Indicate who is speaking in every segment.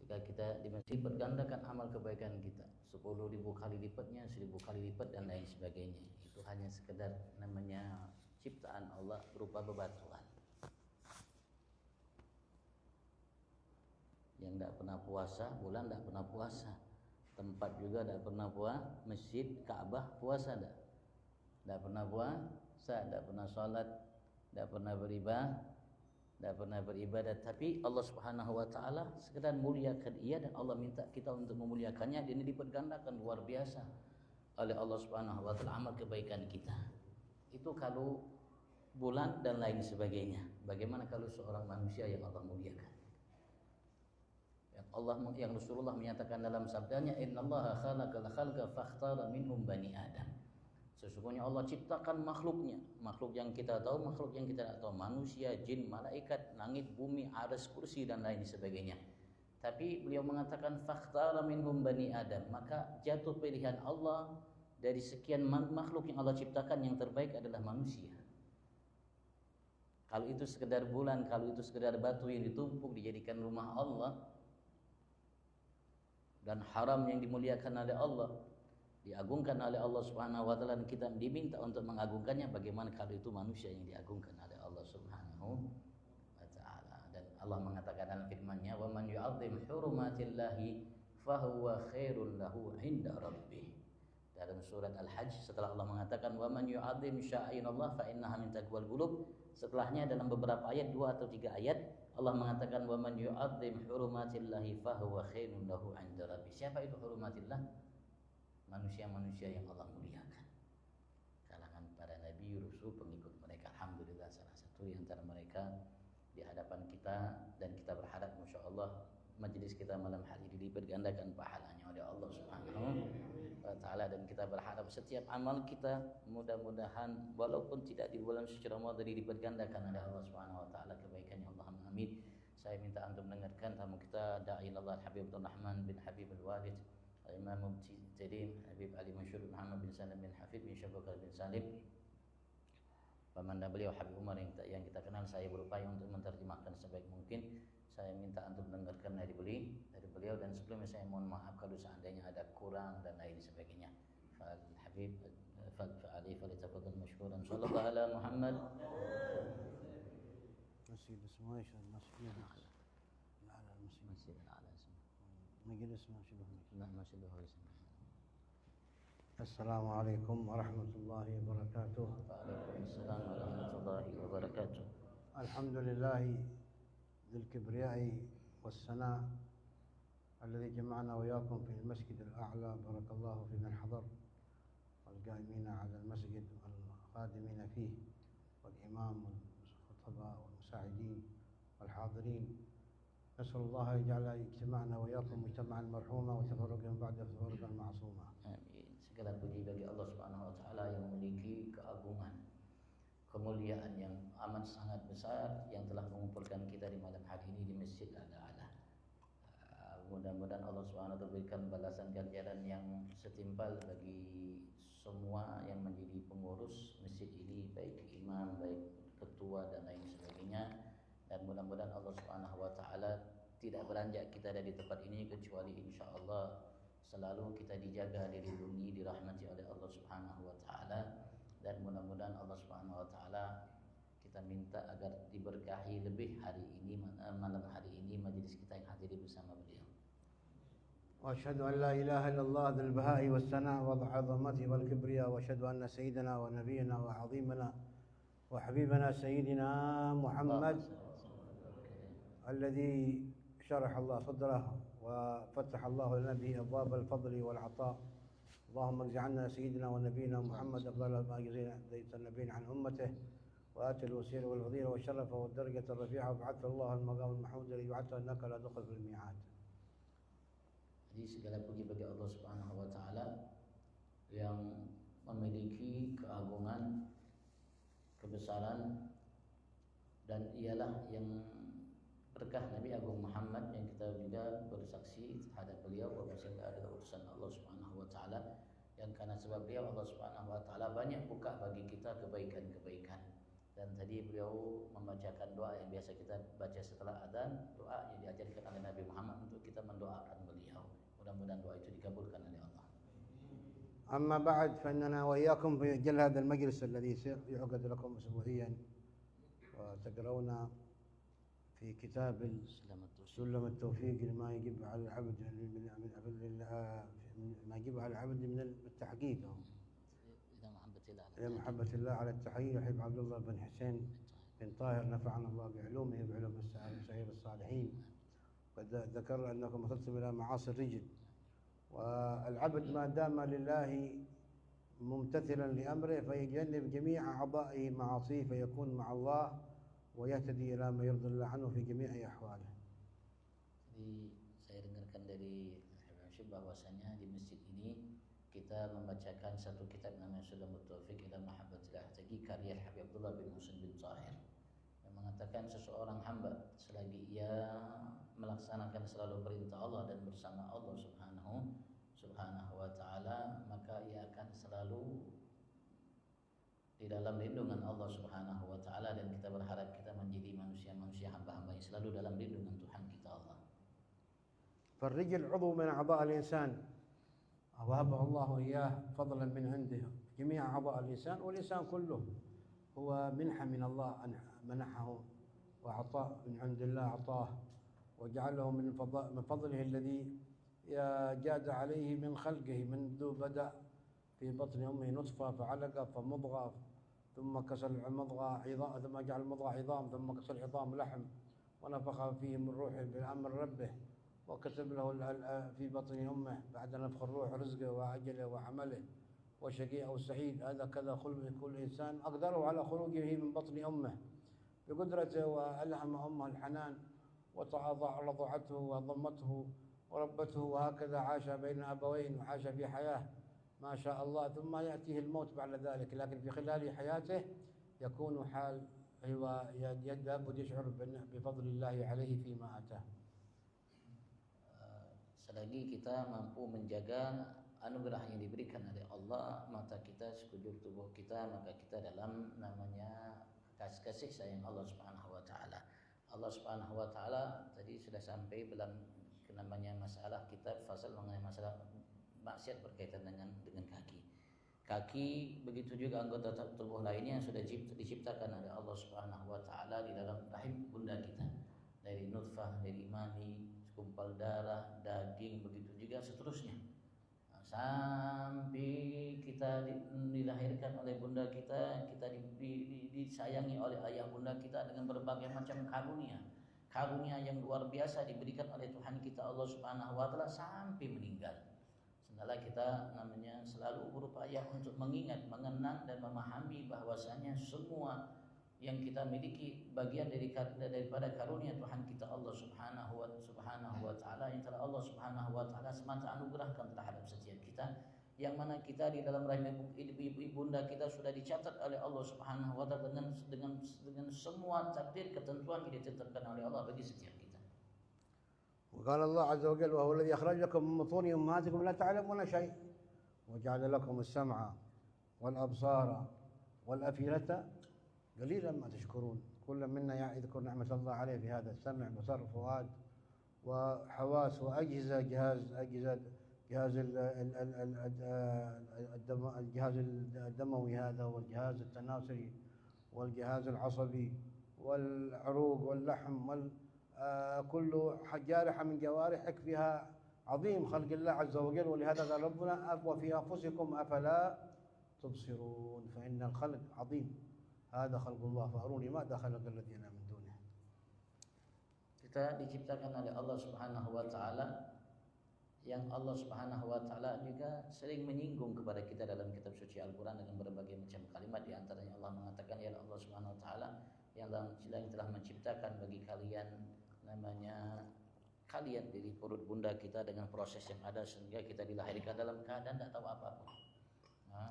Speaker 1: Ketika kita di masjid bergandakan amal kebaikan kita 10.000 kali lipatnya, 1.000 kali lipat dan lain sebagainya. Itu hanya sekedar namanya ciptaan Allah berupa bebatuan. Yang tidak pernah puasa, bulan tidak pernah puasa, tempat juga tidak pernah puasa, masjid Ka'bah puasa tidak pernah puasa, tidak pernah sholat, tidak pernah beribadah, tapi Allah Subhanahu wa taala sekedar muliakan ia dan Allah minta kita untuk memuliakannya, dan ini dipergandakan luar biasa oleh Allah Subhanahu wa taala amal kebaikan kita. Itu kalau bulan dan lain sebagainya. Bagaimana kalau seorang manusia yang Allah muliakan? Yang Rasulullah menyatakan dalam sabdanya, innallaha khalaqal khalqa fakhtara minhum bani Adam. Sesungguhnya Allah ciptakan makhluknya, makhluk yang kita tahu, makhluk yang kita tidak tahu, manusia, jin, malaikat, langit, bumi, arsy, kursi dan lain sebagainya. Tapi beliau mengatakan fakhtara minhum bani Adam, maka jatuh pilihan Allah dari sekian makhluk yang Allah ciptakan, yang terbaik adalah manusia. Kalau itu sekedar bulan, kalau itu sekedar batu yang ditumpuk dijadikan rumah Allah, dan haram yang dimuliakan oleh Allah, diagungkan oleh Allah Subhanahu wa taala, dan kita diminta untuk mengagungkannya, bagaimana kalau itu manusia yang diagungkan oleh Allah Subhanahu wa taala. Dan Allah mengatakan dalam firman-Nya, "Wa man yu'azzim hurumatillahi fahuwa khairul lahu 'inda rabbih." Dalam surat Al-Hajj, setelah Allah mengatakan wa man yu'azzim sya'airallah fa innaha min taqwal qulub, setelahnya dalam beberapa ayat, 2 atau 3 ayat, Allah mengatakan wa man yu'azzim hurumatillahi fahuwa khairun lahu 'inda rabbih. Siapa itu hurumatillah? Manusia-manusia yang Allah muliakan, kalangan para nabi, rasul, pengikut mereka. Alhamdulillah salah satu di antara mereka di hadapan kita, dan kita berharap Masya Allah majelis kita malam hari ini dibergandakan pahalanya oleh Allah Subhanahu wa taala, dan kita berharap setiap amal kita mudah-mudahan walaupun tidak di bulan suci Ramadan dibergandakan oleh Allah Subhanahu wa taala kebaikannya. Allahumma amin. Saya minta antum mendengarkan tamu kita Da'i Allah Habib Abdul Rahman bin Habib Al-Walid Imam Mubtadi Habib Ali Masyhur Muhammad bin Salim bin Hafid bin Syabakar bin Salim, pemanda beliau Habib Umar yang kita kenal. Saya berupaya untuk menterjemahkan sebaik mungkin. Saya minta untuk mendengarkan dari beliau, dan sebelumnya saya mohon maaf kalau seandainya ada kurang dan lain sebagainya. Fal Habib fa'ali falitafadhal mashkuran. Sallallahu ala Muhammad.
Speaker 2: مسجد اسمه ايش المسجد الاعلى
Speaker 1: Masjid al-A'la.
Speaker 2: مجلس ما شبه
Speaker 1: Nah, masjid al-A'la.
Speaker 2: السلام عليكم ورحمة الله وبركاته.
Speaker 1: Waalaikumsalam warahmatullahi wabarakatuh.
Speaker 2: الحمد لله ذي الكبرياء والسناء الذي جمعنا وإياكم في المسجد الأعلى. بارك الله في من حضر والقائمين على المسجد والخادمين فيه والإمام والخطباء والمساعدين والحاضرين. نسأل الله أن يجعل اجتماعنا وإياكم مجتمعا مرحوما وتفرقا بعد تفرقا معصوما.
Speaker 1: Amin. Segala puji bagi Allah Subhanahu wa taala yang memiliki keagungan, kemuliaan yang amat sangat besar, yang telah mengumpulkan kita di malam hari ini di Masjid Al-A'la. Mudah-mudahan Allah Subhanahu wa taala berikan balasan ganjaran yang setimpal bagi semua yang menjadi pengurus masjid ini, baik imam, baik ketua dan lain sebagainya. Dan mudah-mudahan Allah Subhanahu wa taala tidak beranjak kita dari tempat ini kecuali insyaallah selalu kita dijaga, dilindungi, dirahmati oleh Allah Subhanahu wa taala. Dan mudah-mudahan Allah Subhanahu wa taala kita minta agar diberkahi lebih hari ini, malam hari ini majelis kita yang hadir bersama beliau.
Speaker 2: وأشهد أن لا إله إلا الله ذو البهاء والثناء والعظمة والكبرياء، وأشهد أن سيدنا ونبينا وعظيمنا وحبيبنا سيدنا محمد الذي شرح الله صدره وفتح الله لنا به أبواب الفضل والعطاء. اللهم اجعلنا سيدنا ونبينا محمد أفضل ما جزيت النبيين عن أمته، وآت الوسيلة والفضيلة والشرف والدرجة الرفيعة، وابعث الله المقام المحمود الذي وعدته إنك لا تخلف الميعاد.
Speaker 1: Jadi segala puji bagi Allah Subhanahu wa taala yang memiliki keagungan, kebesaran, dan ialah yang berkah Nabi Agung Muhammad yang kita juga bersaksi terhadap beliau bahwa beliau adalah utusan Allah Subhanahu wa taala, yang karena sebab beliau Allah Subhanahu wa taala banyak buka bagi kita kebaikan-kebaikan. Dan tadi beliau membacakan doa yang biasa kita baca setelah adzan, doa yang diajarkan oleh Nabi Muhammad untuk kita mendoakan mudah-mudahan doa itu dikabulkan oleh Allah.
Speaker 2: أما بعد فإننا وإياكم في جل هذا المجلس الذي يعقد لكم أسبوعيا وتقرؤون في كتاب سلم التوفيق لما يجب على العبد ما يجب على العبد من التحقيق إلى محبة الله على التحقيق. يحب عبد الله بن حسين بن طاهر نفعنا الله بعلومه وعلوم سعير الصالحين. قد ذكر أنكم وصلتم إلى معاصي الرجل، والعبد ما دام لله ممتثلا لأمره فيجنب جميع أعضائه معاصيه فيكون مع الله ويهتدي إلى ما يرضي الله عنه في جميع أحواله.
Speaker 1: Jadi saya dengarkan dari Habib Syekh bahwasanya di masjid ini kita membacakan satu kitab namanya Sulamut Taufiq ila Mahabbatil Ahtaqi karya Habib Abdullah bin Husain bin Tahir, yang mengatakan seseorang hamba selagi ia melaksanakan selalu perintah Allah dan bersama Allah subhanahu wa ta'ala, maka ia akan selalu di dalam lindungan Allah subhanahu wa ta'ala, dan kita berharap kita menjadi manusia-manusia hamba-hamba yang selalu dalam lindungan Tuhan kita Allah.
Speaker 2: فالرجل عضو من أعضاء الإنسان وهبه الله إياه فضلا من عنده جميع أعضاء الإنسان، والإنسان كله هو منحة من الله منحه وعطاء من عند الله أعطاه وجعله من فضله الذي جاد عليه من خلقه منذ بدأ في بطن أمه نطفة فعلقة فمضغة ثم كسر المضغة عظام ثم جعل المضغة عظام ثم كسر العظام لحم ونفخ فيه من روحه بأمر ربه وكتب له في بطن أمه بعد نفخ الروح رزقه وأجله وعمله وشقي أو سعيد. هذا كذا خلق كل إنسان أقدره على خروجه من بطن أمه بقدرته، وألهم أمه الحنان ورضعته وضمته وربته، وهكذا عاش بين أبوين وعاش في حياة ما شاء الله، ثم يأتيه الموت بعد ذلك، لكن في خلال حياته يكون حال هو لابد يشعر بفضل الله عليه فيما أتاه.
Speaker 1: Selagi kita mampu menjaga anugerah yang diberikan oleh Allah, mata kita, sekujur tubuh kita, maka kita dalam namanya kasih sayang Allah Subhanahu wa taala. Allah Subhanahu wa taala tadi sudah sampai dalam namanya masalah kitab fasal mengenai masalah maksiat berkaitan dengan kaki. Kaki begitu juga anggota tubuh lainnya yang sudah diciptakan oleh Allah Subhanahu wa taala di dalam rahim bunda kita. Dari nutfah, dari mani, segumpal darah, daging, begitu juga seterusnya. Sampai kita dilahirkan oleh bunda kita, kita disayangi oleh ayah bunda kita dengan berbagai macam karunia yang luar biasa diberikan oleh Tuhan kita Allah Subhanahu wa taala sampai meninggal. Setelah kita namanya selalu berupaya untuk mengingat, mengenang dan memahami bahwasanya semua yang kita miliki bagian daripada karunia Tuhan kita Allah Subhanahu wa taala, yang telah Allah Subhanahu wa taala semata anugerahkan terhadap setiap kita, yang mana kita di dalam rahim ibunda kita sudah dicatat oleh Allah Subhanahu wa taala dengan semua takdir ketentuan yang ditetapkan oleh Allah bagi setiap kita.
Speaker 2: وقال الله عز وجل وهو الذي أخرج لكم من بطون أمهاتكم لا تعلمون شيء وجعل لكم السمع والأبصار والأفئدة قليلا ما تشكرون. كل منا يذكر نعمة الله عليه في هذا السمع بصر فؤاد وحواس وأجهزة جهاز الجهاز الدموي هذا، والجهاز التناسلي والجهاز العصبي والعروق واللحم كل جارحة من جوارحك فيها عظيم خلق الله عز وجل. ولهذا قال ربنا وفي أنفسكم أفلا تبصرون فإن الخلق عظيم هذا خلق الله فأروني ماذا خلق الذين من دونه.
Speaker 1: Kita diciptakan oleh Allah Subhanahu wa taala, yang Allah Subhanahu wa taala juga sering menyinggung kepada kita dalam kitab suci Al-Qur'an dengan berbagai macam kalimat. Di antaranya Allah mengatakan, ya Allah Subhanahu wa taala yang telah menciptakan bagi kalian namanya kalian dari perut bunda kita dengan proses yang ada sehingga kita dilahirkan dalam keadaan tidak tahu apa-apa.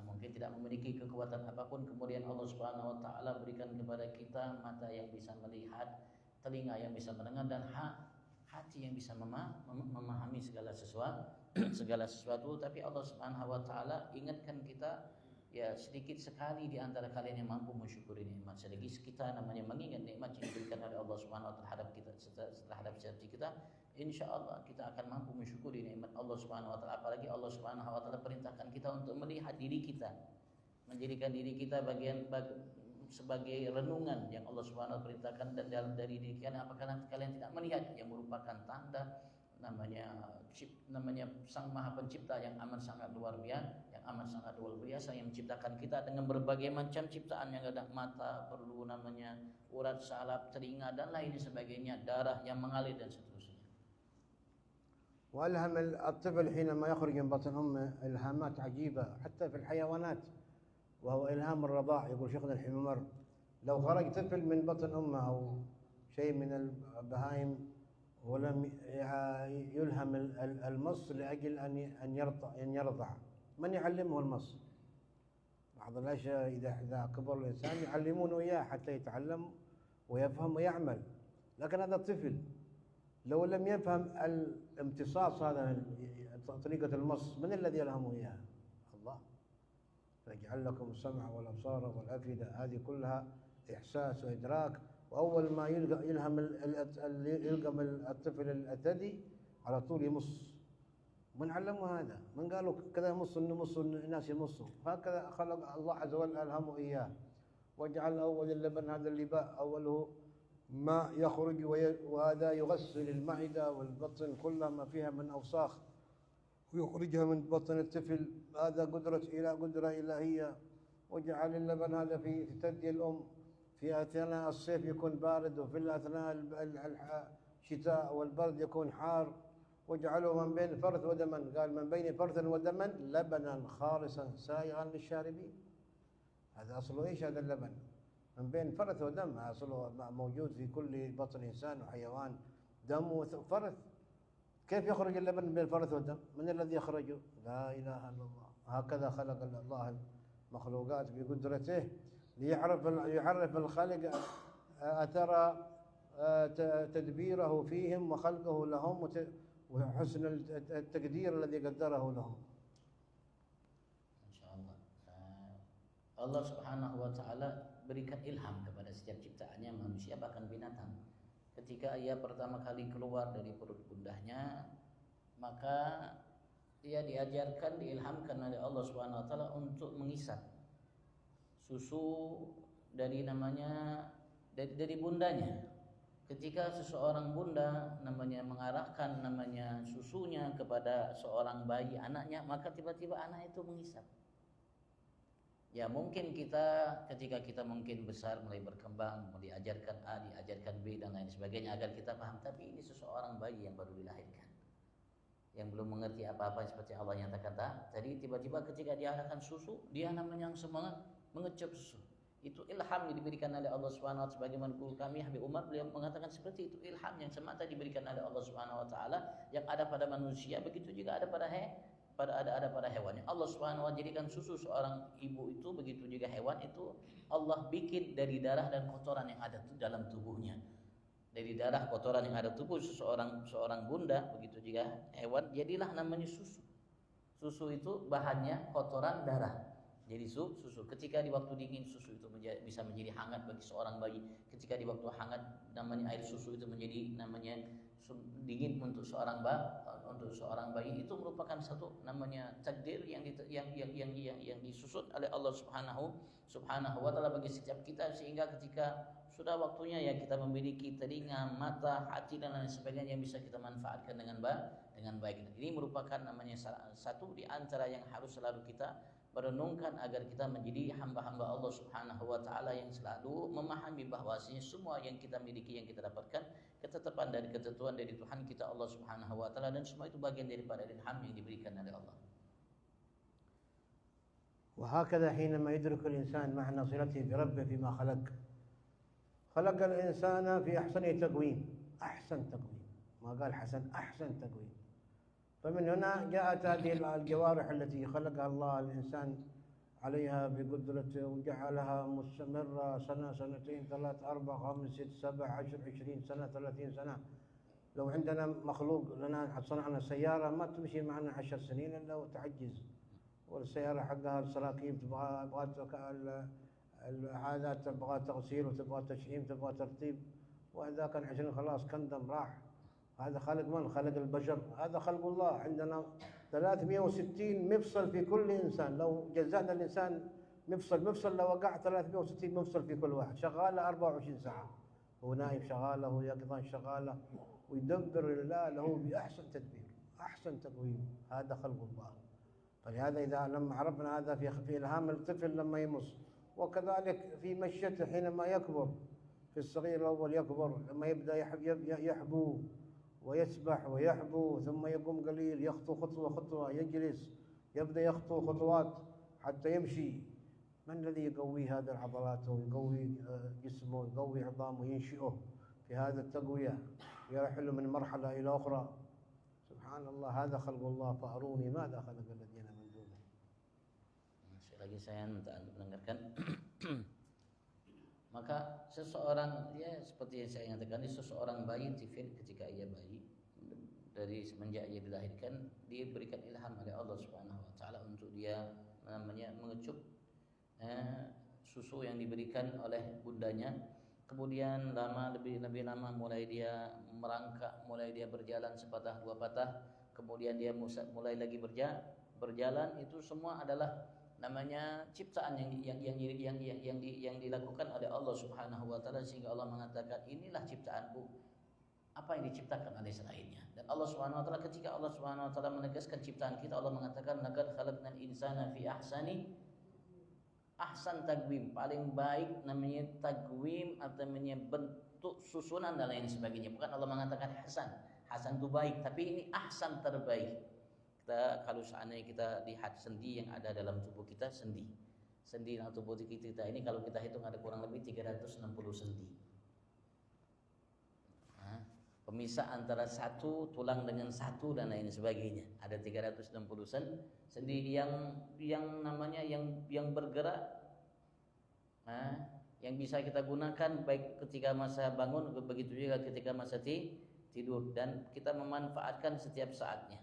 Speaker 1: Mungkin tidak memiliki kekuatan apapun, kemudian Allah Subhanahu wa taala berikan kepada kita mata yang bisa melihat, telinga yang bisa mendengar, dan hati yang bisa memahami segala sesuatu. Tapi Allah Subhanahu wa taala ingatkan kita ya sedikit sekali di antara kalian yang mampu mensyukuri nikmat. Selagi kita namanya mengingat nikmat yang diberikan oleh Allah Subhanahu wa taala terhadap kita terhadap kita, insyaallah kita akan mampu mensyukuri nikmat Allah Subhanahu wa taala. Apalagi Allah Subhanahu wa taala perintahkan kita untuk melihat diri kita, menjadikan diri kita sebagai renungan yang Allah Subhanahu wa taala perintahkan, dan dalam dari diri kalian apakah kalian tidak melihat yang merupakan tanda namanya Sang Maha Pencipta yang amat sangat luar biasa, yang menciptakan kita dengan berbagai macam ciptaan yang ada mata, perlu namanya urat salap, telinga dan lain sebagainya, darah yang mengalir dan seterusnya.
Speaker 2: وألهم الطفل حينما يخرج من بطن أمه إلهامات عجيبة حتى في الحيوانات، وهو إلهام الرضاع. يقول شيخنا الحميمر لو خرج طفل من بطن أمه أو شيء من البهائم ولم يلهم المص لأجل أن يرضع، من يعلمه المص؟ بعض الأشياء إذا كبر الإنسان يعلمونه إياه حتى يتعلم ويفهم ويعمل، لكن هذا الطفل لو لم يفهم الامتصاص هذا طريقة المص، من الذي يلهمه إياه؟ الله. فيجعل لكم السمع والأبصار والأفئدة، هذه كلها إحساس وإدراك. وأول ما يلهم الطفل الثدي على طول يمص. من علمه هذا؟ من قالوا كذا يمص الناس يمصوا؟ هكذا خلق الله عز وجل ألهمه إياه. وجعل أول اللبن هذا اللباء أوله ماء يخرج وهذا يغسل المعدة والبطن كلها ما فيها من أوساخ ويخرجها من بطن الطفل. هذا قدرة إلهية. وجعل اللبن هذا في ثدي الأم في أثناء الصيف يكون بارد، وفي أثناء الشتاء والبرد يكون حار. وجعله من بين فرث ودما، قال من بين فرث ودما لبنا خالصا سائغا للشاربين. هذا أصله إيش هذا اللبن؟ من بين فرث ودم، أصله موجود في كل بطن إنسان وحيوان، دم وفرث. كيف يخرج اللبن من الفرث والدم؟ من الذي يخرجه؟ لا إله إلا الله. هكذا خلق الله المخلوقات بقدرته ليعرف الخالق أثر تدبيره فيهم وخلقه لهم وحسن التقدير الذي قدره لهم.
Speaker 1: Insyaallah. Allah Subhanahu wa taala berikan ilham kepada setiap ciptaannya, manusia bahkan binatang. Ketika ia pertama kali keluar dari perut bundanya, maka ia diajarkan, diilhamkan oleh Allah Subhanahu wa taala untuk mengisap susu dari bundanya. Ketika seseorang bunda mengarahkan susunya kepada seorang bayi anaknya, maka tiba-tiba anak itu mengisap. Ya mungkin ketika kita mungkin besar, mulai berkembang, diajarkan A, diajarkan B dan lain sebagainya agar kita paham. Tapi ini seseorang bayi yang baru dilahirkan, yang belum mengerti apa-apa, seperti Allah nyatakan tadi. Tiba-tiba ketika diarahkan susu, dia namanya semangat mengecup susu. Itu ilham yang diberikan oleh Allah Subhanahu wa taala. Sebagaimana guru kami Habib Umar, beliau mengatakan seperti itu, ilham yang semata diberikan oleh Allah Subhanahu wa taala, yang ada pada manusia, begitu juga ada pada hewan. Allah Subhanahu wa taala jadikan susu seorang ibu itu, begitu juga hewan itu Allah bikin dari darah dan kotoran yang ada dalam tubuhnya. Dari darah kotoran yang ada tubuh seorang bunda, begitu juga hewan, jadilah namanya susu. Susu itu bahannya kotoran darah. Jadi susu. Ketika di waktu dingin susu itu bisa menjadi hangat bagi seorang bayi. Ketika di waktu hangat air susu itu menjadi dingin untuk seorang bayi. Itu merupakan satu takdir yang disusun oleh Allah Subhanahu wa taala bagi setiap kita, sehingga ketika sudah waktunya ya kita memiliki telinga, mata, hati dan lain sebagainya yang bisa kita manfaatkan dengan baik. Ini merupakan satu di antara yang harus selalu kita merenungkan agar kita menjadi hamba-hamba Allah Subhanahu wa taala yang selalu memahami bahwasanya semua yang kita miliki, yang kita dapatkan, ketetapan dari ketentuan dari Tuhan kita Allah Subhanahu wa taala, dan semua itu bagian daripada ilham yang diberikan oleh Allah.
Speaker 2: وهكذا حينما يدرك الإنسان معنى صلته بربه فيما خلق الإنسان في أحسن تقويم. ما قال حسن، أحسن تقويم. فمن هنا جاءت هذه الجوارح التي خلقها الله الإنسان عليها بقدرته، وجعلها مستمرة سنة، سنتين، 3، 4، 5، 6، 7، 10، 20 سنة، 30 سنة. لو عندنا مخلوق لنا صنعنا سيارة ما تمشي معنا 10 سنين إلا وتعجز. والسيارة حقها السراكيب تبغى العادات تبغى تغسيل وتبغى تشحيم تبغى ترتيب، وهذاك العشرين خلاص كندم راح. هذا خلق من؟ خلق البشر، هذا خلق الله. عندنا 360 مفصل في كل إنسان، لو جزأنا الإنسان مفصل لو وقع 360 مفصل في كل واحد، شغالة 24 ساعة، هو نايم شغالة، هو يقظان شغالة، ويدبر الله له بأحسن تدبير أحسن تقويم. هذا خلق الله. فلهذا إذا لما عرفنا هذا في إلهام الطفل لما يمص، وكذلك في مشيته حينما يكبر، في الصغير الأول يكبر لما يبدأ يحبو ويسبح ويحبو، ثم يقوم قليل يخطو خطوة يجلس، يبدأ يخطو خطوات حتى يمشي. من الذي يقوي هذه العضلات ويقوي جسمه ويقوي عظامه وينشئه في هذا التقوية، يرحل من مرحلة إلى أخرى؟ سبحان الله، هذا خلق الله. فأروني ماذا خلق الذين من دونه.
Speaker 1: Sekali lagi saya minta Anda mendengarkan. Maka seseorang, ya seperti yang saya katakan, seseorang bayi tifil ketika ia bayi, dari semenjak ia dilahirkan, dia diberikan ilham oleh Allah Subhanahu wa taala untuk dia mengecup susu yang diberikan oleh bundanya. Kemudian lebih lama mulai dia merangkak, mulai dia berjalan sepatah dua patah, kemudian dia mulai lagi berjalan. Itu semua adalah namanya ciptaan yang dilakukan oleh Allah Subhanahu wa taala, sehingga Allah mengatakan inilah ciptaanku, apa yang diciptakan oleh selainnya. Dan Allah Subhanahu wa taala, ketika Allah Subhanahu wa taala menegaskan ciptaan kita, Allah mengatakan laqad khalaqnal insana fi ahsan taqwim, paling baik namanya taqwim atau namanya bentuk susunan dan lain sebagainya. Bukan Allah mengatakan hasan itu baik, tapi ini ahsan terbaik. Kalau seandainya kita lihat sendi yang ada dalam tubuh kita, sendi dalam tubuh kita ini kalau kita hitung ada kurang lebih 360 sendi. Pemisah antara satu tulang dengan satu dan lain sebagainya. Ada 360 sendi yang namanya yang bergerak, yang bisa kita gunakan baik ketika masa bangun, begitu juga ketika masa tidur, dan kita memanfaatkan setiap saatnya.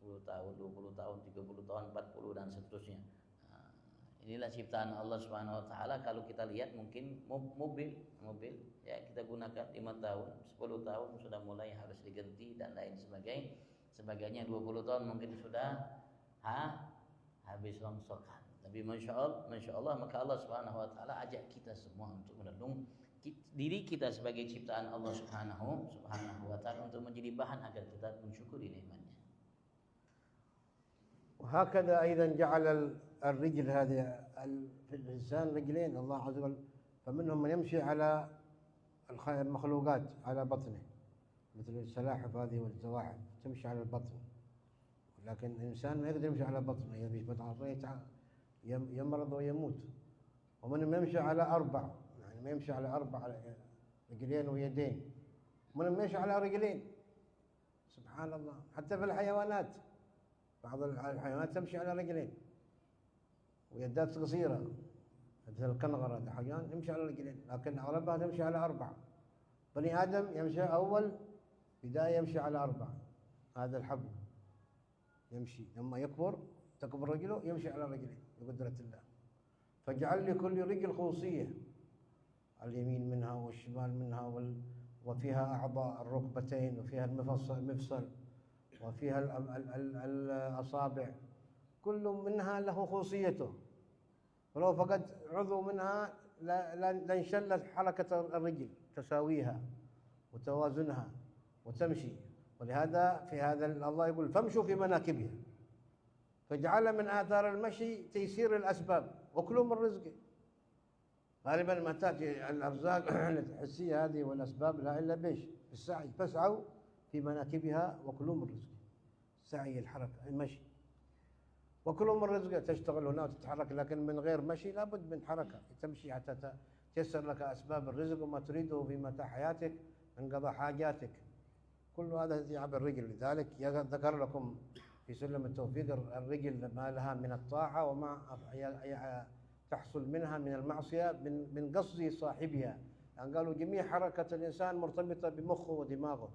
Speaker 1: 10 tahun, 20 tahun, 30 tahun, 40 dan seterusnya. Inilah ciptaan Allah Subhanahu wa taala. Kalau kita lihat mungkin mobil ya kita gunakan 5 tahun, 10 tahun sudah mulai harus diganti dan lain sebagainya. 20 tahun mungkin sudah habis rongsokan. Tapi Masya Allah, maka Allah Subhanahu wa taala ajak kita semua untuk merenung diri kita sebagai ciptaan Allah Subhanahu wa taala, untuk menjadi bahan agar kita mensyukuri nikmatnya.
Speaker 2: وهكذا أيضا جعل الرجل هذه في الإنسان رجلين الله عز وجل، فمنهم من يمشي على المخلوقات على بطنه، مثل السلاحف هذه والزواحف تمشي على البطن، لكن الإنسان ما يقدر يمشي على بطنه، يمرض ويموت. ومنهم يمشي على 4، يعني ما يمشي على 4 رجلين ويدين، ومنهم يمشي على رجلين. سبحان الله. حتى في الحيوانات، بعض الحيوانات تمشي على رجلين ويدات قصيرة، مثل الكنغر هذا حيوان يمشي على رجلين، لكن أغلبها تمشي على 4. بني آدم يمشي أول بداية يمشي على 4. هذا الحب يمشي، لما تكبر رجله يمشي على رجلين بقدرة الله. فجعل لكل رجل خصوصية، اليمين منها والشمال منها وفيها أعضاء الركبتين، وفيها المفصل، وفيها الأصابع، كل منها له خصوصيته. ولو فقد عضو منها لانشلت حركة الرجل تساويها وتوازنها وتمشي. ولهذا في هذا الله يقول فامشوا في مناكبها، فجعل من آثار المشي تيسير الأسباب وكلوا من رزقه. غالبا ما تأتي الأرزاق الحسية هذه والأسباب لا إلا بالسعي، فاسعوا في مناكبها وكلوا من رزقه. سعي الحركة المشي، وكلوا من رزقه، تشتغل هنا وتتحرك، لكن من غير مشي لابد من حركة، تمشي حتى تيسر لك أسباب الرزق وما تريده في متاع حياتك من قضاء حاجاتك. كل هذا يتعب الرجل. لذلك ذكر لكم في سلم التوفيق الرجل ما لها من الطاعة وما تحصل منها من المعصية من قصد صاحبها. يعني قالوا جميع حركة الإنسان مرتبطة بمخه ودماغه،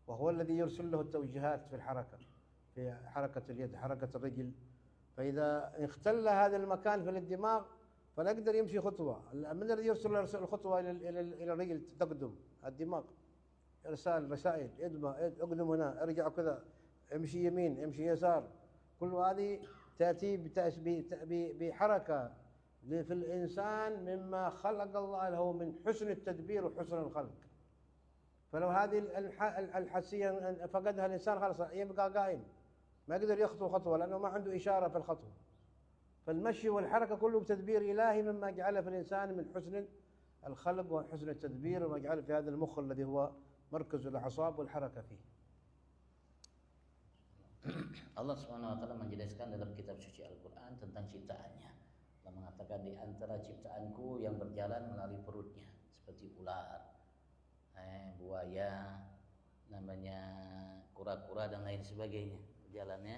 Speaker 2: وهو الذي يرسل له التوجيهات في الحركة، في حركة اليد، حركة الرجل، فإذا اختل هذا المكان في الدماغ فلا يقدر يمشي خطوة. من الذي يرسل الخطوة إلى الرجل تقدم؟ الدماغ. رسائل اقدم هنا، ارجع كذا، امشي يمين، امشي يسار. كل هذه تأتي بحركة في الإنسان مما خلق الله له من حسن التدبير وحسن الخلق. فلو هذه الحسية فقدها الإنسان خلاص يبقى قائم، ما يقدر يخطو خطوة لأنه ما عنده إشارة في الخطوة. فالمشي والحركة كله بتدبير إلهي مما جعله في الإنسان من حسن الخلق وحسن التدبير، وما جعله في هذا المخ الذي هو مركز الأعصاب والحركة فيه.
Speaker 1: Allah Subhanahu wa taala menjelaskan dalam kitab suci Al-Qur'an tentang ciptaannya. Allah mengatakan di antara ciptaanku yang berjalan melalui perutnya seperti ular, buaya, namanya kura-kura dan lain sebagainya berjalannya.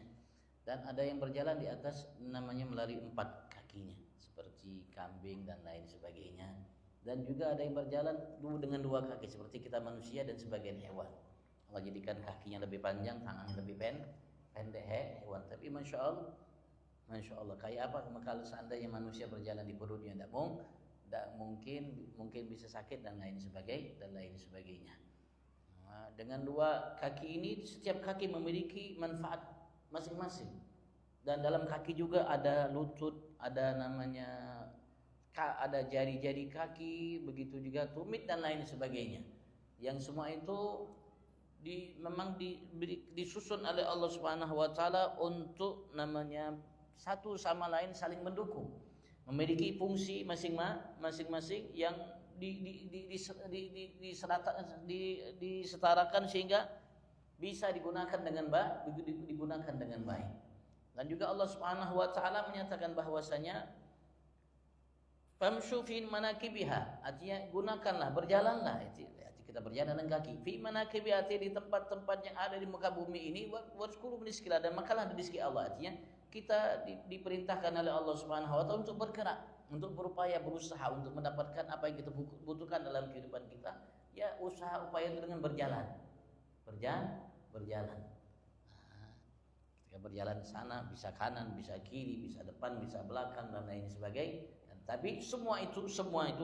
Speaker 1: Dan ada yang berjalan di atas namanya melalui 4 kakinya seperti kambing dan lain sebagainya. Dan juga ada yang berjalan dengan 2 kaki seperti kita manusia dan sebagian hewan. Allah jadikan kakinya lebih panjang, tangannya lebih pendek hewan. Tapi masya Allah kayak apa kalau seandainya manusia berjalan di perutnya, tidak mungkin bisa sakit dan lain sebagainya. Nah, dengan 2 kaki ini setiap kaki memiliki manfaat masing-masing. Dan dalam kaki juga ada lutut, ada ada jari-jari kaki, begitu juga tumit dan lain sebagainya. Yang semua itu memang disusun oleh Allah Subhanahu wa taala untuk namanya satu sama lain saling mendukung, memiliki fungsi masing-masing yang disetarakan sehingga bisa digunakan dengan baik. Dan juga Allah Subhanahu wa taala menyatakan bahwasanya famshu fi manakibiha, artinya gunakanlah, berjalanlah, kita berjalan dengan kaki. Fi manakibiha, di tempat-tempat yang ada di muka bumi ini, wazkuru min rizqillah, dan makanlah dari rezeki Allah. Artinya kita diperintahkan oleh Allah Subhanahu wa taala untuk bergerak, untuk berupaya, berusaha untuk mendapatkan apa yang kita butuhkan dalam kehidupan kita. Ya, usaha upaya itu dengan berjalan. Berjalan. Nah, ketika berjalan sana bisa kanan, bisa kiri, bisa depan, bisa belakang dan lain sebagainya. Tapi semua itu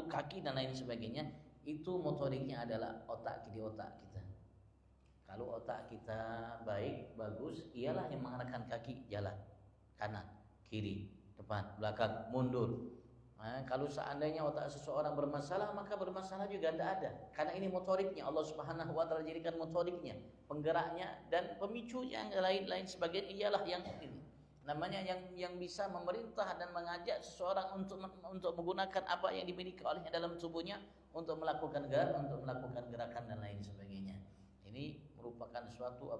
Speaker 1: kaki dan lain sebagainya itu motoriknya adalah otak kita. Kalau otak kita baik, bagus, ialah yang mengarahkan kaki jalan kanan, kiri, depan, belakang, mundur. Nah, kalau seandainya otak seseorang bermasalah, maka bermasalah juga tidak ada. Karena ini motoriknya, Allah Subhanahu wa taala jadikan motoriknya, penggeraknya dan pemicunya yang lain sebagainya ialah yang ini. Namanya yang bisa memerintah dan mengajak seseorang untuk menggunakan apa yang dimiliki olehnya dalam tubuhnya untuk melakukan gerakan dan lain sebagainya. Ini merupakan suatu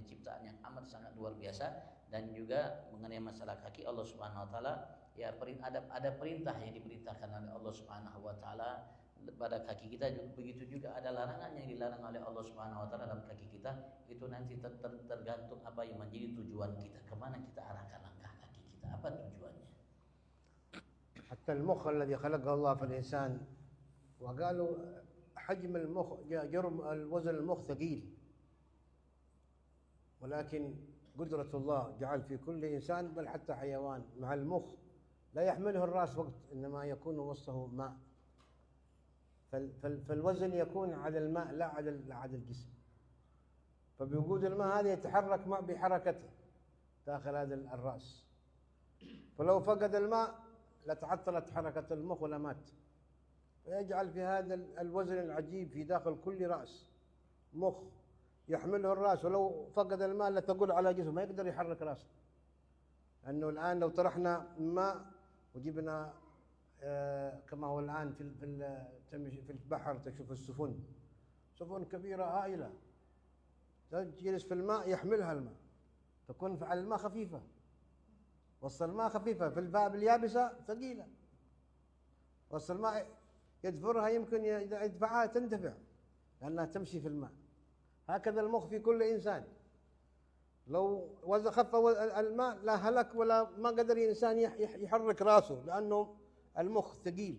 Speaker 1: ciptaan yang amat sangat luar biasa. Dan juga mengenai masalah kaki, Allah Subhanahu wa taala ya ada perintah yang diperintahkan oleh Allah Subhanahu wa taala pada kaki kita, begitu juga ada larangan yang dilarang oleh Allah Subhanahu wa taala dalam kaki kita. Itu nanti tergantung apa yang menjadi tujuan kita, kemana kita arahkan langkah kaki kita, apa tujuannya.
Speaker 2: حتى المخ الذي خلقه الله في الإنسان وقالوا حجم المخ جرم الوزن المخ ثقيل، ولكن قدرة الله جعل في كل إنسان بل حتى حيوان مع المخ لا يحمله الرأس وقت، إنما يكون وسطه ماء، فالوزن يكون على الماء لا على الجسم. فبوجود الماء هذا يتحرك ماء بحركته داخل هذا الرأس، فلو فقد الماء لتعطلت حركة المخ ولا مات. فيجعل في هذا الوزن العجيب في داخل كل رأس مخ يحمله الرأس، ولو فقد الماء لتقول على جسمه ما يقدر يحرك رأسه. لأنه الآن لو طرحنا ماء وجبنا كما هو الآن في البحر تشوف سفن كبيرة هائلة تجلس في الماء يحملها الماء، تكون على الماء خفيفة، وسط الماء خفيفة، في الباب اليابسة ثقيلة، وسط الماء يدفرها يمكن إذا يدفعها تندفع لأنها تمشي في الماء. هكذا المخ في كل إنسان، لو خف الماء لا هلك ولا ما قدر الإنسان يحرك رأسه لأنه المخ ثقيل.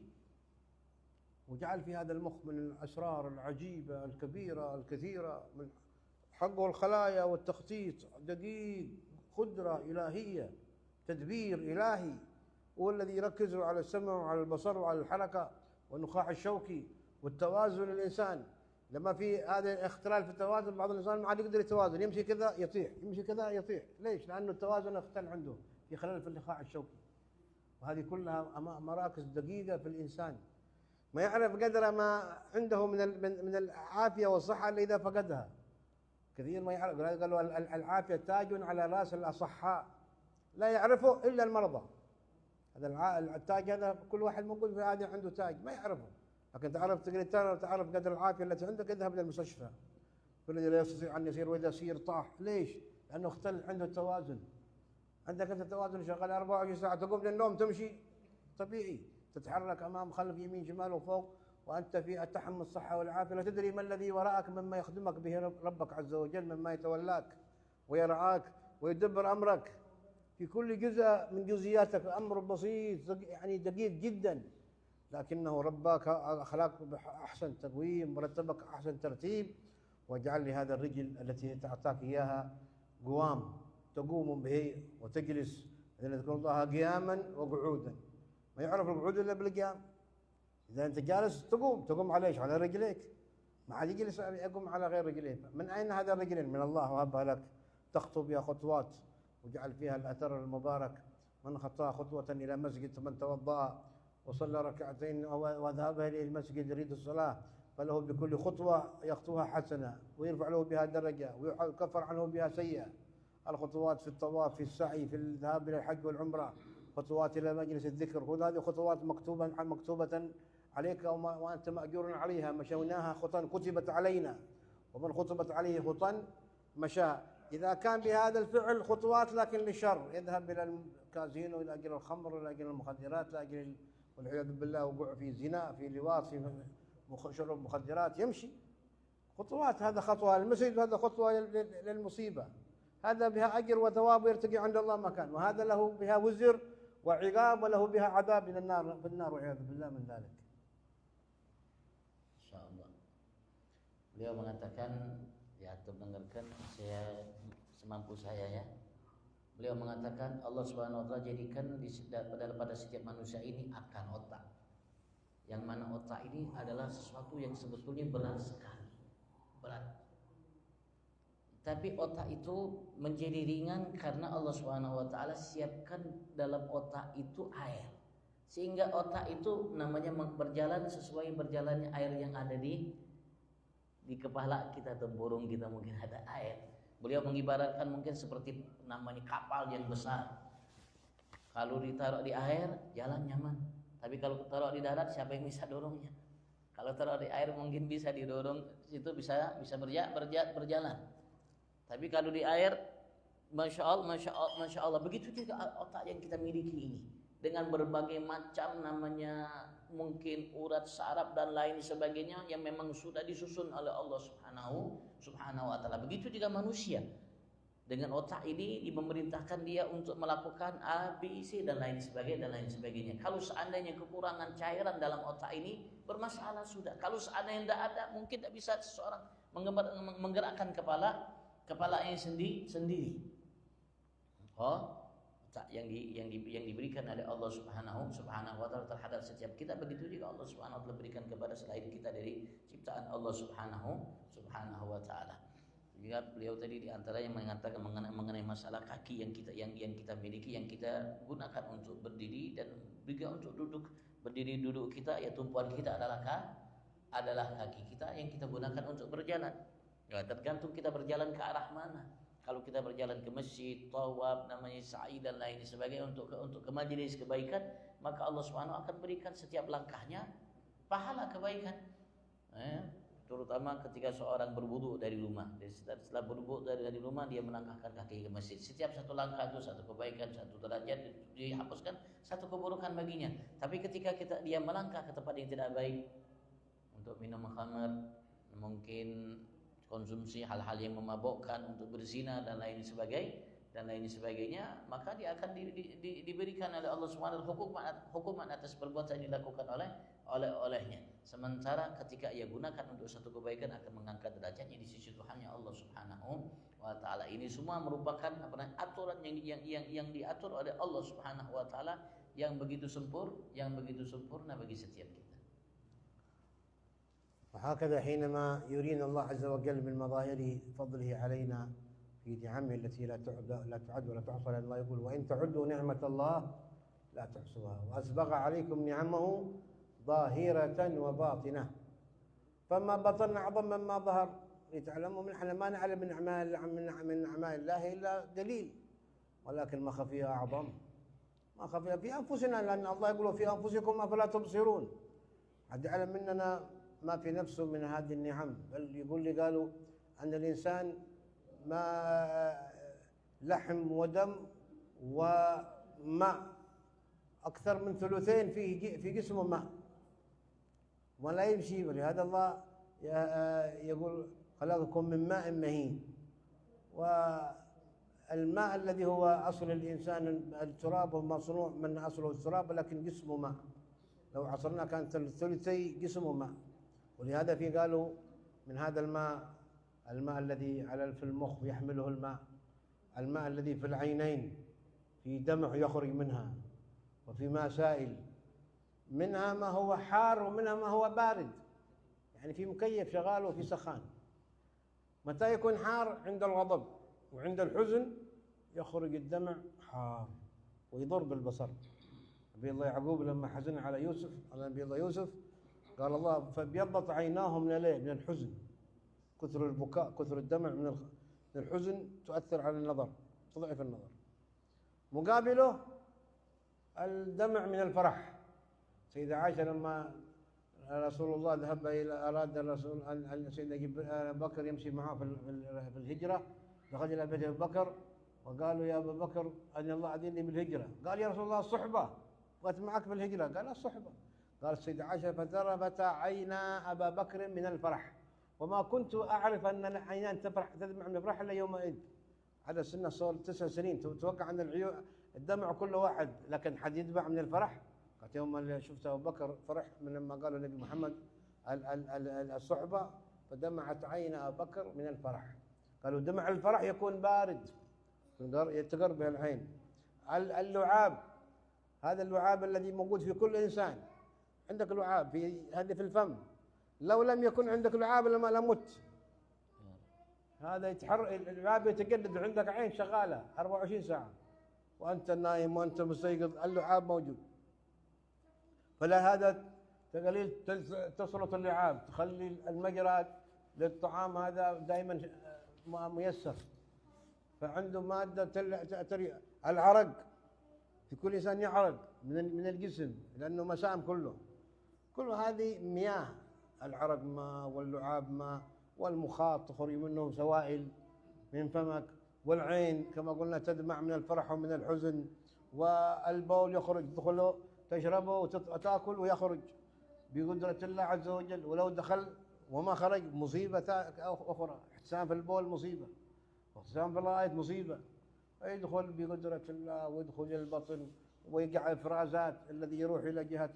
Speaker 2: وجعل في هذا المخ من الأسرار العجيبة الكبيرة الكثيرة، من حقه الخلايا والتخطيط دقيق، قدرة إلهية تدبير إلهي، هو الذي يركز على السمع وعلى البصر وعلى الحركة والنخاع الشوكي والتوازن. الإنسان لما في هذا الاختلال في التوازن، بعض الإنسان ما عاد يقدر يتوازن، يمشي كذا يطيح، يمشي كذا يطيح. ليش؟ لأنه التوازن اختل عنده، في خلل في النخاع الشوكي. وهذه كلها مراكز دقيقة في الإنسان، ما يعرف قدر ما عنده من العافية والصحة إلا إذا فقدها. كثير ما يعرف، قالوا العافية تاج على رأس الأصحاء لا يعرفه إلا المرضى. هذا التاج هذا كل واحد موجود في هذا عنده تاج ما يعرفه، لكن تعرف تقدر تعرف قدر العافية التي عندك، اذهب إلى المستشفى. والذي لا يستطيع أن يسير وإذا سير طاح. ليش؟ لأنه اختل عنده التوازن. عندك أنت التوازن شغال 24 ساعة، تقوم للنوم تمشي طبيعي، تتحرك أمام خلف يمين شمال وفوق، وأنت في أتحم الصحة والعافية. لا تدري ما الذي وراءك مما يخدمك به ربك عز وجل، مما يتولاك ويرعاك ويدبر أمرك في كل جزء من جزئياتك. أمر بسيط يعني دقيق جدا، لكنه ربك أخلاق بأحسن تقويم ورتبك أحسن ترتيب، واجعل لي هذا الرجل التي تعطاك إياها قوام تقوم به وتجلس، إذا تذكر الله قياما وقعودا. ما يعرف القعود إلا بالقيام. إذا أنت جالس تقوم على إيش؟ على رجليك. ما عاد يجلس يقوم على غير رجليه. من أين هذا الرجلين؟ من الله وهبها لك، تخطو بها خطوات وجعل فيها الأثر المبارك. من خطا خطوة إلى مسجد، من توضأ وصلى ركعتين وذهب إلى المسجد يريد الصلاة، فله بكل خطوة يخطوها حسنة، ويرفع له بها درجة، ويكفر عنه بها سيئة. الخطوات في الطواف، في السعي، في الذهاب إلى الحج والعمرة، خطوات إلى مجلس الذكر، كل هذه خطوات مكتوبة عليك وأنت مأجور عليها. مشوناها خطا كتبت علينا، ومن خطبت عليه خطا مشى. إذا كان بهذا الفعل خطوات لكن للشر، يذهب إلى الكازينو لأجل الخمر، لأجل المخدرات، لأجل والعياذ بالله وقوع في زنا، في لواط، في شرب مخدرات، يمشي خطوات. هذا خطوة للمسجد، وهذا خطوة للمصيبة. هذا بها أجر وثواب ويرتقي عند الله مكان، وهذا له بها وزر وعقاب، وله بها عذاب من النار، في النار والعياذ بالله من ذلك.
Speaker 1: Insyaallah. Beliau mengatakan, ya atau mendengarkan saya semampu saya ya. Beliau mengatakan Allah Subhanahu wa taala jadikan pada setiap manusia ini akan otak. Yang mana otak ini adalah sesuatu yang sebetulnya berat sekali. Berat. Tapi otak itu menjadi ringan karena Allah Subhanahu wa taala siapkan dalam otak itu air. Sehingga otak itu namanya berjalan sesuai berjalannya air yang ada di kepala kita, tempurung kita mungkin ada air. Beliau mengibaratkan mungkin seperti namanya kapal yang besar. Kalau ditaruh di air jalan nyaman, tapi kalau taruh di darat siapa yang bisa dorongnya? Kalau taruh di air mungkin bisa didorong, itu bisa berjalan. Tapi kalau di air, masya Allah, begitu juga otak yang kita miliki ini, dengan berbagai macam namanya mungkin urat saraf dan lain sebagainya yang memang sudah disusun oleh Allah Subhanahu wa taala. Begitu juga manusia, dengan otak ini memerintahkan dia untuk melakukan A, B, C dan lain sebagainya. Kalau seandainya kekurangan cairan dalam otak ini bermasalah sudah. Kalau seandainya tidak ada, mungkin tidak bisa seseorang menggerakkan kepalanya sendiri. Otak yang diberikan oleh Allah Subhanahu wa taala terhadap setiap kita, begitu juga Allah Subhanahu wa taala berikan kepada selain kita dari ciptaan Allah Subhanahu wa taala. Juga beliau tadi di antara yang mengatakan mengenai masalah kaki yang kita miliki, yang kita gunakan untuk berdiri dan juga untuk duduk. Berdiri duduk kita, ya tumpuan kita adalah kaki kita yang kita gunakan untuk berjalan. Ya, tergantung kita berjalan ke arah mana. Kalau kita berjalan ke masjid, tawaf, namanya sa'i dan lain sebagainya untuk ke majelis kebaikan, maka Allah Subhanahu akan berikan setiap langkahnya pahala kebaikan. Terutama ketika seorang berwudu dari rumah. Setelah berwudu dari rumah, dia melangkahkan kaki ke masjid. Setiap satu langkah itu satu kebaikan, satu derajat, dihapuskan satu keburukan baginya. Tapi ketika dia melangkah ke tempat yang tidak baik, untuk minum khamar, mungkin konsumsi hal-hal yang memabukkan, untuk berzina dan lain dan lain sebagainya, maka dia akan diberikan oleh Allah Subhanahu wa taala hukuman atas perbuatan yang dilakukan olehnya. Sementara ketika ia gunakan untuk satu kebaikan akan mengangkat derajatnya di sisi Tuhannya Allah Subhanahu wa taala. Ini semua merupakan aturan yang diatur oleh Allah Subhanahu wa taala yang begitu sempurna bagi setiap kita.
Speaker 2: وهكذا حينما يرينا الله عز وجل من مظاهر فضله علينا في نعمه التي لا تعد ولا تحصى، لأن الله يقول وإن تعدوا نعمة الله لا تحصوها وأسبغ عليكم نعمه ظاهرة وباطنة، فما بطن أعظم مما ظهر لتعلموا من احنا ما نعلم من أعمال الله إلا دليل، ولكن ما خفي أعظم، ما خفي في أنفسنا، لأن الله يقول في أنفسكم أفلا تبصرون. حد يعلم مننا ما في نفسه من هذه النعم، بل يقول لي قالوا أن الإنسان ما لحم ودم وماء أكثر من ثلثين في جسمه ماء ولا يمشي، ولهذا الله يقول خلقكم من ماء مهين، والماء الذي هو أصل الإنسان التراب مصنوع من أصله التراب، لكن جسمه ماء، لو عصرنا كان ثلثي جسمه ماء. ولهذا في قالوا من هذا الماء الذي في المخ يحمله الماء الذي في العينين في دمع يخرج منها، وفي ماء سائل، منها ما هو حار ومنها ما هو بارد، يعني في مكيف شغال وفي سخان. متى يكون حار؟ عند الغضب، وعند الحزن يخرج الدمع حار ويضر بالبصر. نبي الله يعقوب لما حزن على نبي الله يوسف قال الله فابيضت عيناه من الحزن، كثر البكاء كثر الدمع من الحزن تؤثر على النظر، تضعف النظر. مقابله الدمع من الفرح. سيدة عائشة لما رسول الله ذهب أراد الرسول أن سيدنا أبو بكر يمشي معه في الهجرة، دخل إلى بيت أبو بكر وقالوا يا أبو بكر أن الله أذنني بالهجرة، قال يا رسول الله الصحبة، بغيت معك في الهجرة، قال الصحبة. قال السيدة عائشة فذرفت عينا أبا بكر من الفرح، وما كنت أعرف أن العينان تدمع من الفرح إلا يومئذ. على سنة صار 9 سنين، توقع أن الدمع كل واحد، لكن حد يدمع من الفرح؟ قالت يوم اللي شفت أبو بكر فرح من لما قال النبي محمد الصحبة، فدمعت عين أبو بكر من الفرح. قالوا دمع الفرح يكون بارد يتقر به العين. اللعاب، هذا اللعاب الذي موجود في كل إنسان، عندك لعاب هذه في الفم، لو لم يكن عندك لعاب لمت. هذا اللعاب يتجدد، عندك عين شغالة 24 ساعة وأنت نايم وأنت مستيقظ، اللعاب موجود. فلا هذا تقليل تسلط اللعاب، تخلي المجرى للطعام هذا دائما ميسر، فعنده مادة تري. العرق، في كل إنسان يعرق من الجسم لأنه مسام كله، كل هذه مياه، العرق ماء واللعاب ماء، والمخاط تخرج منه سوائل من فمك، والعين كما قلنا تدمع من الفرح ومن الحزن، والبول يخرج تدخله تشربه وتأكل ويخرج بقدرة الله عز وجل، ولو دخل وما خرج مصيبة أخرى، احتسام في البول مصيبة، واحتسام في الغائط مصيبة، يدخل بقدرة الله ويدخل إلى البطن ويقع إفرازات، الذي يروح إلى جهة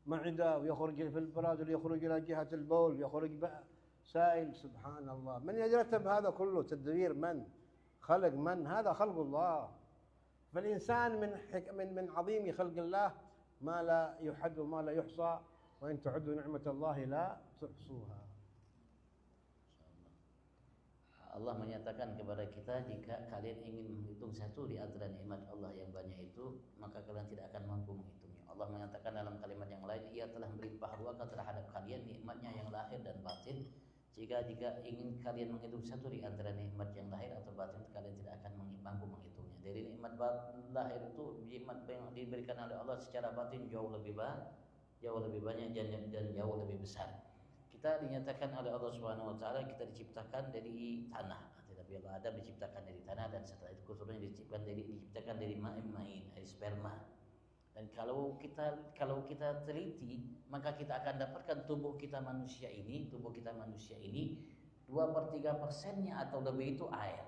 Speaker 2: المعدة ويخرج في البراز ويخرج إلى جهة البول ويخرج بقى سائل. سبحان الله، من يترتب هذا كله؟ تدبير من؟ خلق من؟ هذا خلق الله. فالإنسان من عظيم خلق الله ما لا يحد وما لا يحصى، وإن تعدوا نعمة الله لا تحصوها.
Speaker 1: Allah menyatakan kepada kita, jika kalian ingin menghitung satu di antara nikmat Allah yang banyak itu, maka kalian tidak akan mampu menghitungnya. Allah menyatakan dalam kalimat yang lain, Ia telah melimpah ruahkan terhadap kalian nikmatnya yang lahir dan batin. Jika ingin kalian menghitung satu di antara nikmat yang lahir atau batin, kalian tidak akan mampu menghitungnya. Dari nikmat lahir itu, nikmat yang diberikan oleh Allah secara batin jauh lebih banyak dan jauh lebih besar. Kita dinyatakan oleh Allah Subhanahu wa taala kita diciptakan dari tanah. Tetapi Allah Adam diciptakan dari tanah, dan setelah itu keturunannya diciptakan dari main, dari sperma. Dan kalau kita teliti, maka kita akan dapatkan tubuh kita manusia ini 2/3%-nya atau lebih itu air.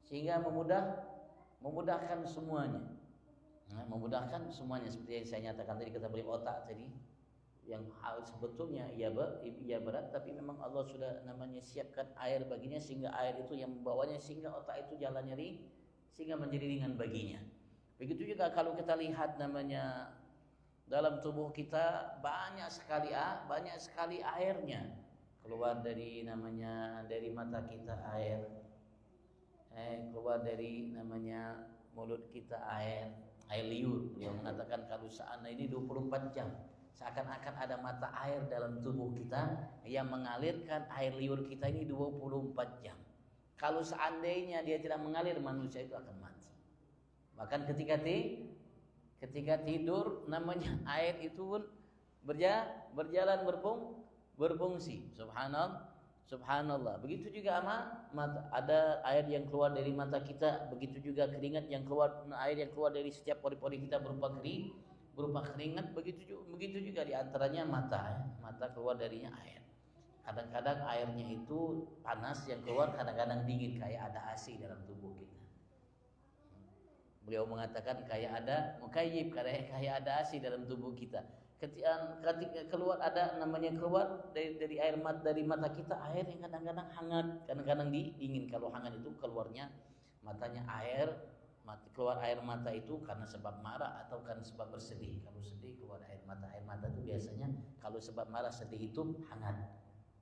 Speaker 1: sehingga memudahkan semuanya. Nah, memudahkan semuanya seperti yang saya nyatakan tadi, kata beliau otak tadi yang hal sebetulnya ia berat, tapi memang Allah sudah namanya siapkan air baginya sehingga air itu yang membawanya, sehingga otak itu jalannya sehingga menjadi ringan baginya. Begitu juga kalau kita lihat namanya dalam tubuh kita banyak sekali airnya keluar dari mata kita air, keluar dari namanya mulut kita air liur. Beliau mengatakan kalau seandainya ini 24 jam seakan-akan ada mata air dalam tubuh kita yang mengalirkan air liur kita ini 24 jam. Kalau seandainya dia tidak mengalir, manusia itu akan mati. Bahkan ketika tidur namanya air itu pun berjalan berfungsi. Subhanallah. Begitu juga mata, ada air yang keluar dari mata kita, begitu juga keringat yang keluar, air yang keluar dari setiap pori-pori kita berupa keringat, begitu juga diantaranya mata keluar darinya air. Kadang-kadang airnya itu panas yang keluar, kadang-kadang dingin, kayak ada AC dalam tubuh kita. Beliau mengatakan kayak ada mukayyib, kayak ada AC dalam tubuh kita. Ketika keluar dari air dari mata kita air yang kadang-kadang hangat, kadang-kadang dingin. Kalau hangat itu keluarnya matanya keluar air mata itu karena sebab marah atau karena sebab bersedih. Kalau sedih keluar air mata itu biasanya kalau sebab marah sedih itu hangat,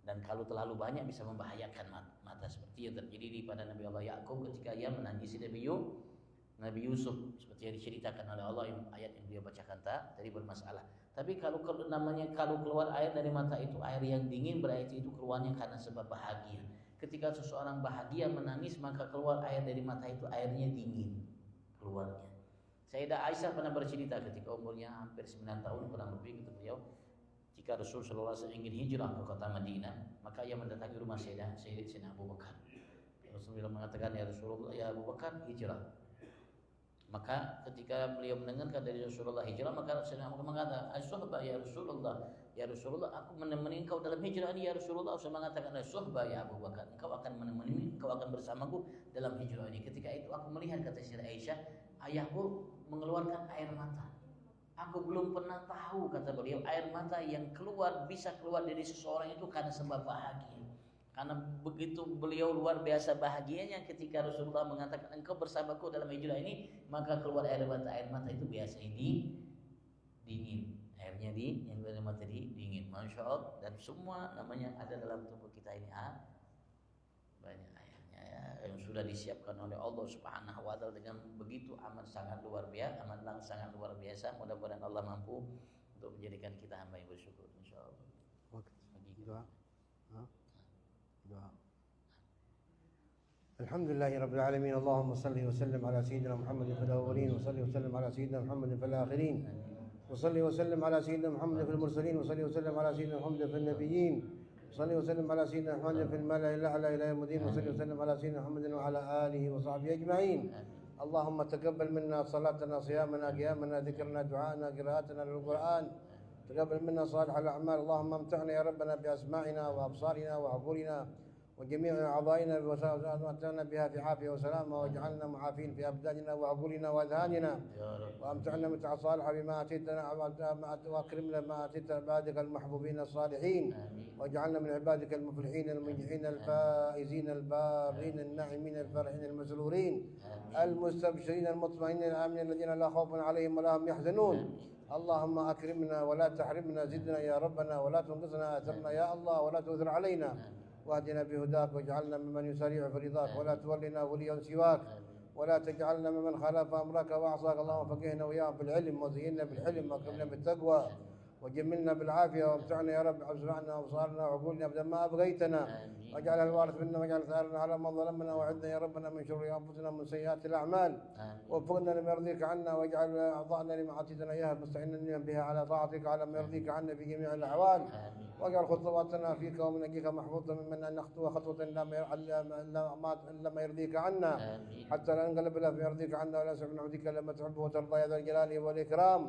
Speaker 1: dan kalau terlalu banyak bisa membahayakan mata. Seperti yang terjadi pada Nabi Allah Yakub ketika ia menangisi Nabi Yusuf, seperti yang diceritakan oleh Allah ayat yang dia bacakan tadi bermasalah. Tapi kalau keluar air dari mata itu air yang dingin, berarti itu keluarnya karena sebab bahagia. Ketika seseorang bahagia menangis, maka keluar air dari mata itu airnya dingin keluarnya. Sayyidah Aisyah pernah bercerita ketika umurnya hampir 9 tahun kurang lebih, kata beliau, jika Rasul sallallahu alaihi wasallam ingin hijrah ke kota Madinah, maka ia mendatangi rumah Sayyidina Abu Bakar. Rasulullah mengatakan, ya Rasulullah, ya Abu Bakar, hijrah. Maka ketika beliau mendengarkan dari Rasulullah hijrah, maka Sayyidina Abu Bakar mengatakan, "As-suhbah ya Rasulullah, ya Rasulullah, aku menemani engkau dalam hijrah ini ya Rasulullah." Saya mengatakan, "As-suhbah ya Abu Bakar, engkau akan menemani, engkau akan bersamaku dalam hijrah ini." Ketika itu aku melihat, kata Sayyidah Aisyah, ayahku mengeluarkan air mata. Aku belum pernah tahu, kata beliau, air mata yang bisa keluar dari seseorang itu karena sebab bahagia. Karena begitu beliau luar biasa bahagianya ketika Rasulullah mengatakan engkau bersamaku dalam hijrah ini, maka keluar air mata itu biasanya dingin, airnya yang dari mata dingin, masya Allah. Dan semua namanya ada dalam tubuh kita ini banyak airnya yang sudah disiapkan oleh Allah Subhanahu wa taala dengan begitu amat sangat luar biasa. Mudah-mudahan Allah mampu untuk menjadikan kita hamba yang bersyukur, insyaallah.
Speaker 2: Doa. الحمد لله رب العالمين. اللهم صل وسلم على سيدنا محمد في الأولين، وصل وسلم على سيدنا محمد في الآخرين، وصل وسلم على سيدنا محمد في المرسلين، وصل وسلم على سيدنا محمد في النبيين، وصل وسلم على سيدنا محمد في الملأ الأعلى إلى يوم الدين، وصل وسلم على سيدنا محمد وعلى آله وصحبه أجمعين. اللهم تقبل منا صلاتنا، صيامنا، قيامنا، ذكرنا، دعاءنا، قراءتنا للقرآن. تقبل منا صالح الأعمال. اللهم امتعنا يا ربنا بأسماعنا وأبصارنا وعقولنا وجميع أعضائنا ومتعنا بها في عافية وسلامة، واجعلنا معافين في أبداننا وعقولنا وأذهاننا، وأمتعنا متعة صالحة بما أتيتنا، وأكرمنا ما أتيت عبادك المحبوبين الصالحين، واجعلنا من عبادك المفلحين المنجحين الفائزين البارين الناعمين الفرحين المسرورين المستبشرين المطمئنين الآمنين الذين لا خوف عليهم ولا هم يحزنون. اللهم أكرمنا ولا تحرمنا، زدنا يا ربنا ولا تنقصنا، أثرنا يا الله ولا تؤثر علينا، واهدنا بهداك واجعلنا ممن يسارع في رضاك، ولا تولنا وليا سواك، ولا تجعلنا ممن خالف أمرك وعصاك. اللهم فقهنا وإياهم في العلم، وزينا بالحلم، واكرمنا بالتقوى، وجملنا بالعافية، وامتعنا يا رب أسمعنا وأبصارنا وعقولنا أبدا ما أبغيتنا، واجعل الوارث منا، واجعل ثارنا على من ظلمنا، وعدنا يا ربنا من شر أنفسنا ومن سيئات الأعمال، ووفقنا لما يرضيك عنا، واجعل أعضاءنا لما أعطيتنا إياها مستعينا بها على طاعتك على ما يرضيك عنا في جميع الأحوال، واجعل خطواتنا فيك ومنهجك محفوظة ممن أن نخطو خطوة لما يرضيك عنا، حتى لا ننقلب لا في يرضيك عنا ولا نسمع نعودك لما تحب وترضى يا ذا الجلال والإكرام.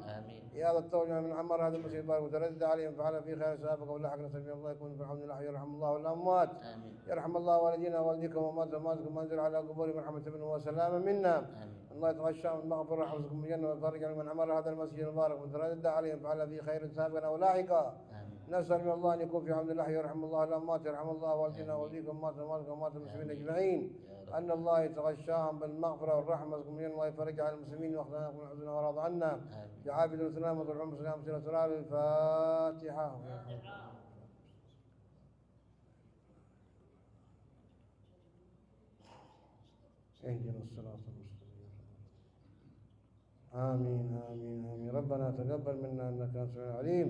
Speaker 2: يا ذا الطول من عمر هذا المسجد بارك وتردد عليهم فعل في خير سابق ولاحق نسأل من الله يكون في الحمد لله يرحم الله الأموات
Speaker 1: آمين
Speaker 2: يرحم الله والدينا ووالديكم ومات وماتكم وانزل على قبورهم رحمة منه وسلاما منا
Speaker 1: آمين
Speaker 2: الله يتغشاهم المغفرة رحمتكم بالجنة ويفرج من عمر هذا المسجد المبارك وتردد عليهم فعل في خير سابقا ولاحقا
Speaker 1: آمين
Speaker 2: نسأل من الله أن يكون في الحمد لله يرحم الله الأموات يرحم الله والدينا ووالديكم ومات وماتكم ومات المسلمين أجمعين أن الله يتغشاهم بالمغفرة والرحمة والسلام الله يفرج على المسلمين واخذنا من الحزن وراض عنا بعابد السلام والرحمة والسلام سنة الفاتحة اهدنا الصراط المستقيم آمين آمين آمين ربنا تقبل منا إنك أنت السميع العليم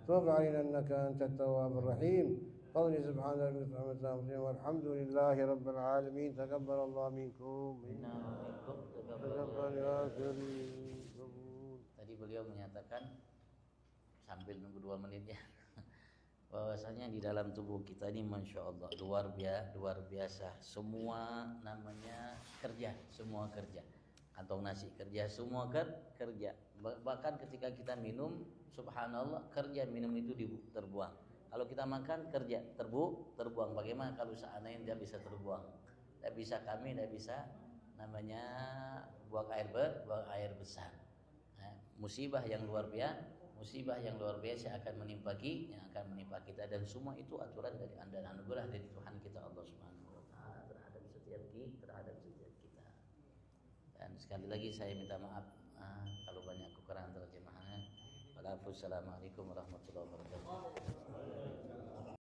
Speaker 2: توب علينا إنك أنت التواب الرحيم قولي سبحان ربك رب العزة عما يصفون والحمد لله رب العالمين تقبل الله منكم تقبل يا كريم قبول.
Speaker 1: Tadi beliau menyatakan sambil nunggu 2 menit ya bahwasanya di dalam tubuh kita ini masya Allah luar biasa semua namanya kerja, semua kerja, kantong nasi kerja, semua kerja, bahkan ketika kita minum subhanallah kerja, minum itu terbuang. Kalau kita makan kerja terbuang. Bagaimana kalau seandainya tidak bisa terbuang? Tidak bisa kami, tidak bisa namanya buang air besar. Nah, musibah yang luar biasa akan menimpa kita dan semua itu aturan dari dan anugerah dari Tuhan kita Allah Subhanahu wa taala terhadap setiap kita. Dan sekali lagi saya minta maaf kalau banyak kekurangan terjemahannya. Assalamualaikum warahmatullahi wabarakatuh.